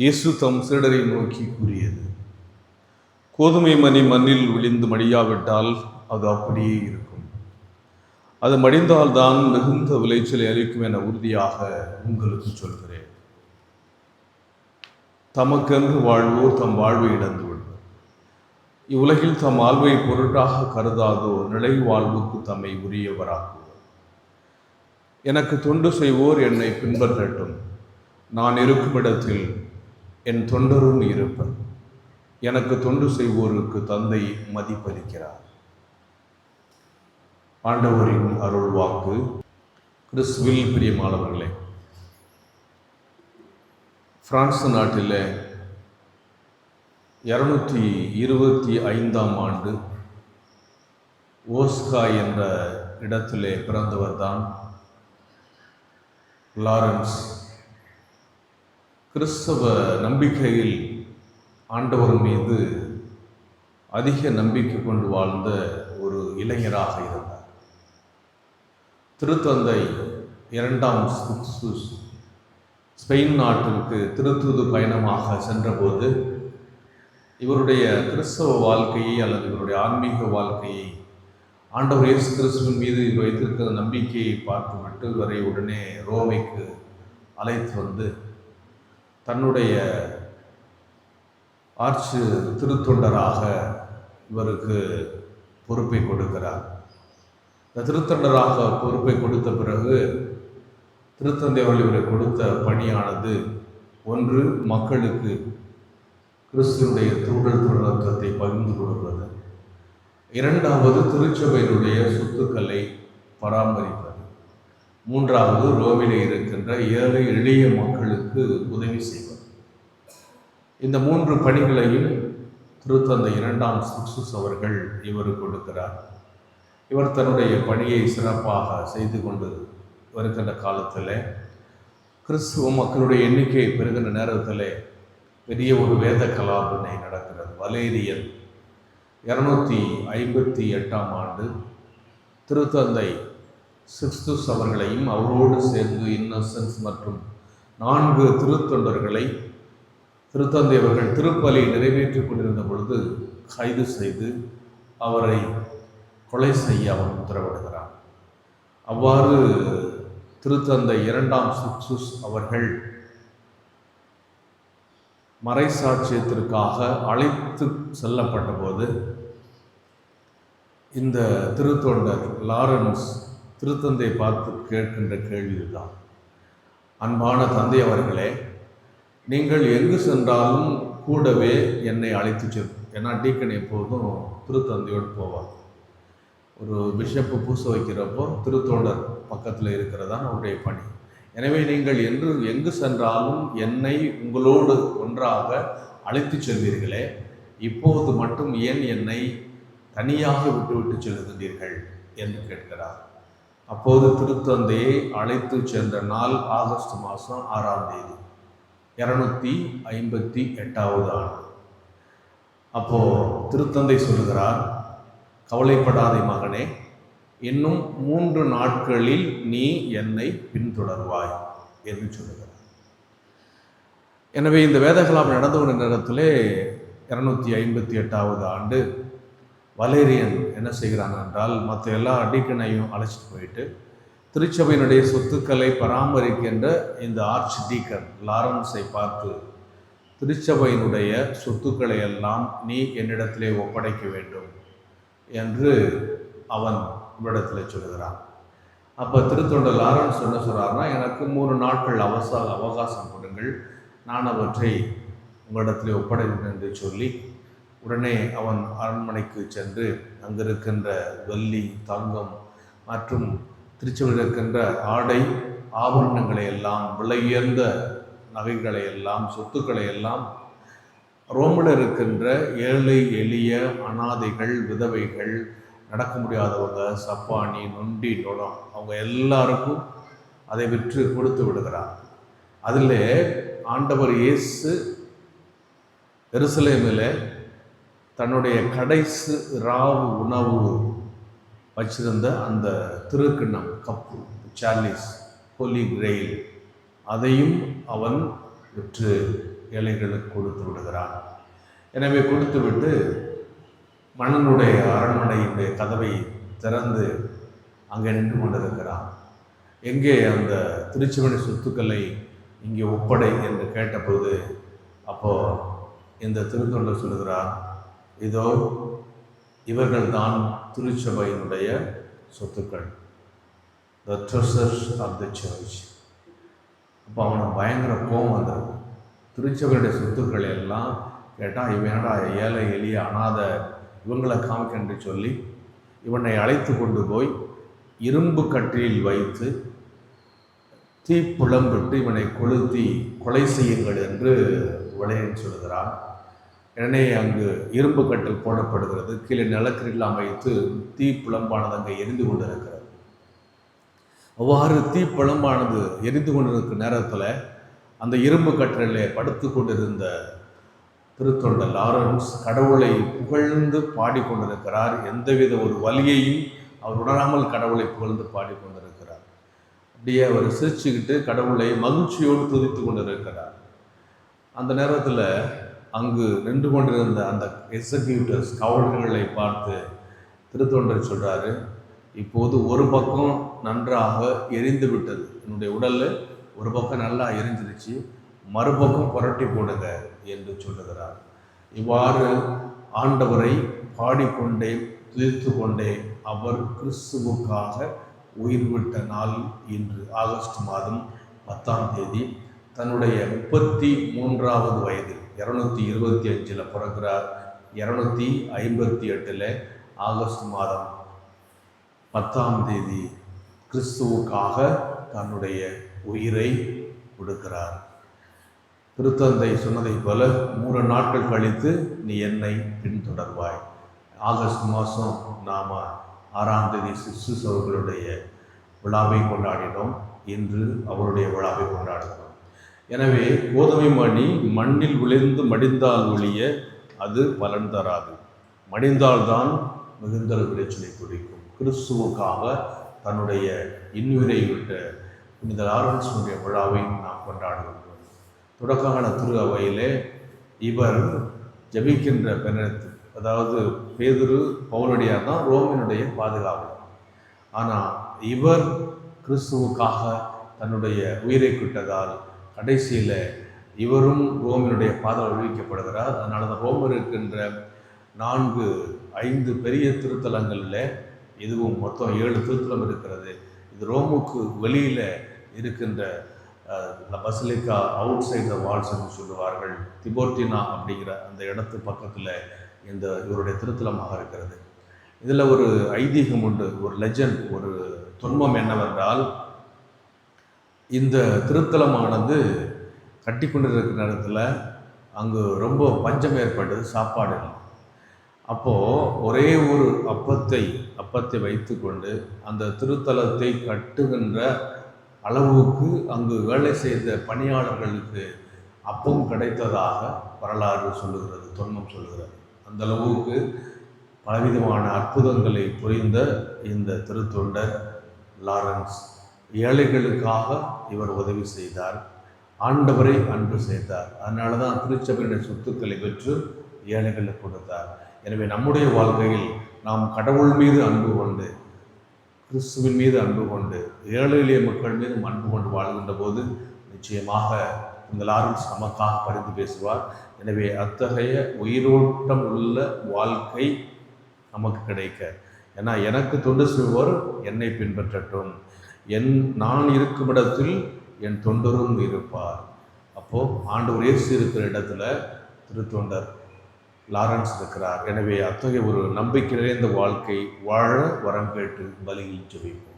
இயேசு தம் சீடரை நோக்கி கூறியது, கோதுமை மணி மண்ணில் விழுந்து மடியாவிட்டால் அது அப்படியே இருக்கும். அது மடிந்தால்தான் மிகுந்த விளைச்சலை அளிக்கும் என உறுதியாக உங்களுக்கு சொல்கிறேன். தமக்கென்று வாழ்வோர் தம் வாழ்வை இழந்து விடுவர். இவ்வுலகில் தம் வாழ்வை பொருட்டாக கருதாதோர் நிலை வாழ்வுக்கு தம்மை உரியவராக்குவர். எனக்கு தொண்டு செய்வோர் என்னை பின்பற்றட்டும். நான் இருக்கும் இடத்தில் என் தொண்டரும் இருப்பர். எனக்கு தொண்டு செய்வோருக்கு தந்தை மதிப்பளிக்கிறார். ஆண்டவரின் அருள் வாக்கு. கிறிஸ்துவில் பிரியமானவர்களே, பிரான்ஸ் நாட்டில் 225ஆம் ஆண்டு ஓஸ்கா என்ற இடத்திலே பிறந்தவர்தான் லாரன்ஸ். கிறிஸ்தவ நம்பிக்கையில் ஆண்டவர் மீது அதிக நம்பிக்கை கொண்டு வாழ்ந்த ஒரு இளைஞராக இருந்தார். திருத்தந்தை 2ஆம் சிக்ஸ்டஸ் ஸ்பெயின் நாட்டிற்கு திருத்தூது பயணமாக சென்றபோது இவருடைய கிறிஸ்தவ வாழ்க்கையை அல்லது இவருடைய ஆன்மீக வாழ்க்கையை ஆண்டவர் இயேசு கிறிஸ்துவின் மீது வைத்திருக்கிற நம்பிக்கையை பார்த்துவிட்டு இவரை உடனே ரோமைக்கு அழைத்து வந்து தன்னுடைய ஆர்ச்சு திருத்தொண்டராக இவருக்கு பொறுப்பை கொடுக்கிறார். இந்த திருத்தொண்டராக பொறுப்பை கொடுத்த பிறகு திருத்தந்தை அவர்கள் இவரை கொடுத்த பணியானது, ஒன்று, மக்களுக்கு கிறிஸ்துவனுடைய தூண்டல் தொடர்பத்தை பகிர்ந்து கொடுப்பது, இரண்டாவது திருச்சபையினுடைய சொத்துக்களை பராமரிப்பது, மூன்றாவது ரோமிலே இருக்கின்ற ஏழை எளிய மக்களுக்கு உதவி செய்வது. இந்த 3 பணிகளையும் திருத்தந்தை 2ஆம் சிக்ஸ்டஸ் அவர்கள் இவர் கொடுக்கிறார். இவர் தன்னுடைய பணியை சிறப்பாக செய்து கொண்டு வருகின்ற காலத்தில் கிறிஸ்துவ மக்களுடைய எண்ணிக்கை பெறுகின்ற நேரத்தில் பெரிய ஒரு வேத கலாபனை நடக்கிறது. வலேரியன் 258ஆம் ஆண்டு திருத்தந்தை சிக்ஸ்டஸ் அவர்களையும் அவரோடு சேர்ந்து இன்னசென்ஸ் மற்றும் 4 திருத்தொண்டர்களை திருத்தந்தை அவர்கள் திருப்பலி நிறைவேற்றிக் கொண்டிருந்த பொழுது கைது செய்து அவரை கொலை செய்ய அவன் உத்தரவிடுகிறான். அவ்வாறு திருத்தந்தை 2ஆம் சிக்ஸ்டஸ் அவர்கள் மறைசாட்சியத்திற்காக அழைத்து செல்லப்பட்ட போது இந்த திருத்தொண்டர் லாரன்ஸ் திருத்தந்தை பார்த்து கேட்கின்ற கேள்விதான், அன்பான தந்தை அவர்களே, நீங்கள் எங்கு சென்றாலும் கூடவே என்னை அழைத்து செல்லும். ஏன்னா டீக்கன் எப்போதும் திருத்தந்தையோடு போவார். ஒரு பிஷப்பு பூச வைக்கிறப்போ திருத்தொண்டர் பக்கத்தில் இருக்கிறதான் அவருடைய பணி. எனவே நீங்கள் எங்கு சென்றாலும் என்னை உங்களோடு ஒன்றாக அழைத்து செல்வீர்களே, இப்போது மட்டும் ஏன் என்னை தனியாக விட்டுவிட்டு செல்கின்றீர்கள் என்று கேட்கிறார். அப்போது திருத்தந்தையை அழைத்து சென்ற நாள் ஆகஸ்ட் மாதம் 6ஆம் தேதி 258வது ஆண்டு. அப்போது திருத்தந்தை சொல்லுகிறார், கவலைப்படாதே மகனே, இன்னும் 3 நாட்களில் நீ என்னை பின்தொடர்வாய் என்று சொல்லுகிறார். எனவே இந்த வேதகலாம் நடந்து கொண்ட நேரத்திலே 258வது ஆண்டு வலேரியன் என்ன செய்கிறான் என்றால், மற்ற எல்லா டீக்கனையும் அழைச்சிட்டு போயிட்டு திருச்சபையினுடைய சொத்துக்களை பராமரிக்கின்ற இந்த ஆர்ச் டீக்கன் லாரன்ஸை பார்த்து, திருச்சபையினுடைய சொத்துக்களை எல்லாம் நீ என்னிடத்திலே ஒப்படைக்க வேண்டும் என்று அவன் இவ்விடத்தில் சொல்லுகிறான். அப்போ திருத்தொண்டர் லாரன்ஸ் என்ன சொல்கிறார்னா, எனக்கு 3 நாட்கள் அவகாசம் கொடுங்கள், நான் அவற்றை உங்களிடத்திலே ஒப்படைக்கிறேன் என்று சொல்லி உடனே அவன் அரண்மனைக்கு சென்று அங்கிருக்கின்ற வெள்ளி, தங்கம் மற்றும் திருச்சபையில் இருக்கின்ற ஆடை ஆபரணங்களை எல்லாம், விலையுயர்ந்த நகைகளை எல்லாம், சொத்துக்களை எல்லாம், ரோமில் இருக்கின்ற ஏழை எளிய அனாதைகள், விதவைகள், நடக்க முடியாதவங்க, சப்பானி, நொண்டி, நொடம், அவங்க எல்லாருக்கும் அதை விற்று கொடுத்து விடுகிறார். அதில் ஆண்டவர் இயேசு எருசலேமில் தன்னுடைய கடைசி ராவு உணவு வச்சிருந்த அந்த திருக்கிண்ணம், கப்பு, சார்லிஸ், ஹோலி கிரெயில், அதையும் அவன் விற்று ஏழைகளுக்கு கொடுத்து விடுகிறான். எனவே கொடுத்துவிட்டு மன்னனுடைய அரண்மனையினுடைய கதவை திறந்து அங்கே நின்று கொண்டிருக்கிறான். எங்கே அந்த திருச்செவனி சொத்துக்களை இங்கே ஒப்படை என்று கேட்டபோது அப்போது இந்த திருத்தொண்டர் சொல்கிறார், இதோ இவர்கள்தான் திருச்சபையினுடைய சொத்துக்கள், த ட்ரெஷர்ஸ் ஆஃப் த சர்ச். அப்போ அவனுக்கு பயங்கர கோபம் வந்தது. திருச்சபையுடைய சொத்துக்கள் எல்லாம் கேட்டால் இவன் என்னடா ஏழை எளிய அனாத இவங்களை காமிக்க என்று சொல்லி இவனை அழைத்து கொண்டு போய் இரும்பு கட்டிலில் வைத்து தீப்புளம்பிட்டு இவனை கொளுத்தி கொலை செய்யுங்கள் என்று விளையன் சொல்கிறான். உடனே அங்கு இரும்பு கட்டில் போடப்படுகிறது. கீழே நிலக்கரிலாம் வைத்து தீப்புளம்பானது அங்கே எரிந்து கொண்டிருக்கிறது. அவ்வாறு தீப்புளம்பானது எரிந்து கொண்டிருக்கிற நேரத்தில் அந்த இரும்பு கட்டிலே படுத்து கொண்டிருந்த திருத்தொண்டர் லாரன்ஸ் கடவுளை புகழ்ந்து பாடிக்கொண்டிருக்கிறார். எந்தவித ஒரு வலியையும் அவர் உணராமல் கடவுளை புகழ்ந்து பாடிக்கொண்டிருக்கிறார். அப்படியே அவர் சிரிச்சுக்கிட்டு கடவுளை மகிழ்ச்சியோடு துதித்து கொண்டிருக்கிறார். அந்த நேரத்தில் அங்கு நின்று கொண்டிருந்த அந்த எக்ஸிக்யூட்டிவ்ஸ் காவலர்களை பார்த்து திருத்தொண்டர் சொல்கிறாரு, இப்போது ஒரு பக்கம் நன்றாக எரிந்து விட்டது, என்னுடைய உடலில் ஒரு பக்கம் நல்லா எரிஞ்சிருச்சு, மறுபக்கம் புரட்டி போடுங்க என்று சொல்லுகிறார். இவ்வாறு ஆண்டவரை பாடிக்கொண்டே துதித்து கொண்டே அவர் கிறிஸ்துவுக்காக உயிர் விட்ட நாள் இன்று ஆகஸ்ட் மாதம் 10ஆம் தேதி. தன்னுடைய 33வது வயதில் 225 பிறக்கிறார். 258 ஆகஸ்ட் மாதம் 10ஆம் தேதி கிறிஸ்துவுக்காக தன்னுடைய உயிரை கொடுக்கிறார். திருத்தந்தை சொன்னதை போல 3 நாட்கள் கழித்து நீ என்னை பின்தொடர்வாய். ஆகஸ்ட் மாதம் நாம் 6ஆம் தேதி சிஸ்டர்ஸ் அவர்களுடைய விழாவை கொண்டாடினோம். இன்று அவருடைய விழாவை கொண்டாடுகிறோம். எனவே கோதுமை மணி மண்ணில் விழுந்து மடிந்தால் ஒழிய அது பலன் தராது, மடிந்தால்தான் மிகுந்த விளைச்சலை குடிக்கும். கிறிஸ்துவுக்காக தன்னுடைய இன்னுயிரை விட்ட புனித லாரன்ஸுடைய விழாவை நாம் கொண்டாடுகிறோம். தொடக்ககால திரு அவையிலே இவர் ஜபிக்கின்ற பெண்ணத்து, அதாவது பேதுரு பவுலடியார் தான் ரோமினுடைய பாதுகாவலர். ஆனால் இவர் கிறிஸ்துவுக்காக தன்னுடைய உயிரை விட்டதால் கடைசியில் இவரும் ரோமினுடைய பாதுகாவல் விடுவிக்கப்படுகிறார். அதனால தான் ரோமர் இருக்கின்ற 4-5 பெரிய திருத்தலங்களில் இதுவும் மொத்தம் 7 திருத்தலம் இருக்கிறது. இது ரோமுக்கு வெளியில் இருக்கின்ற basilica outside the walls என்று சொல்லுவார்கள். திபோர்டினா அப்படிங்கிற அந்த இடத்து பக்கத்தில் இந்த இவருடைய திருத்தலமாக இருக்கிறது. இதில் ஒரு ஐதீகம் உண்டு, ஒரு லெஜண்ட், ஒரு தொன்மம் என்னவென்றால், இந்த திருத்தலமானது கட்டி கொண்டிருக்கிற நேரத்தில் அங்கு ரொம்ப பஞ்சம் ஏற்பட்டது, சாப்பாடு இல்லை. அப்போது ஒரே ஒரு அப்பத்தை வைத்து கொண்டு அந்த திருத்தலத்தை கட்டுகின்ற அளவுக்கு அங்கு வேலை செய்த பணியாளர்களுக்கு அப்பம் கிடைத்ததாக வரலாறு சொல்லுகிறது, தொன்மம் சொல்லுகிறது. அந்த அளவுக்கு பலவிதமான அற்புதங்களை புரிந்த இந்த திருத்தொண்டர் லாரன்ஸ் ஏழைகளுக்காக இவர் உதவி செய்தார், ஆண்டவரை அன்பு செய்தார். அதனால தான் திருச்சபையுடைய சொத்துக்களை பெற்று ஏழைகளுக்கு கொடுத்தார். எனவே நம்முடைய வாழ்க்கையில் நாம் கடவுள் மீது அன்பு கொண்டு, கிறிஸ்துவின் மீது அன்பு கொண்டு, ஏழை எளிய மக்கள் மீது அன்பு கொண்டு வாழ்கின்ற போது நிச்சயமாக இந்த லாரன்ஸ் நமக்காக பரிந்து பேசுவார். எனவே அத்தகைய உயிரோட்டம் உள்ள வாழ்க்கை நமக்கு கிடைக்க, ஏன்னா எனக்கு தொண்டு செய்வோர் என்னை பின்பற்றட்டும், நான் இருக்கும் இடத்தில் என் தொண்டரும் இருப்பார். அப்போது ஆண்டவர் இயேசு இருக்கிற இடத்துல திருத்தொண்டர் லாரன்ஸ் இருக்கிறார். எனவே அத்தகைய ஒரு நம்பிக்கை நிறைந்த வாழ்க்கை வாழ வரம் கேட்டு பலியில் ஜெபிப்போம்.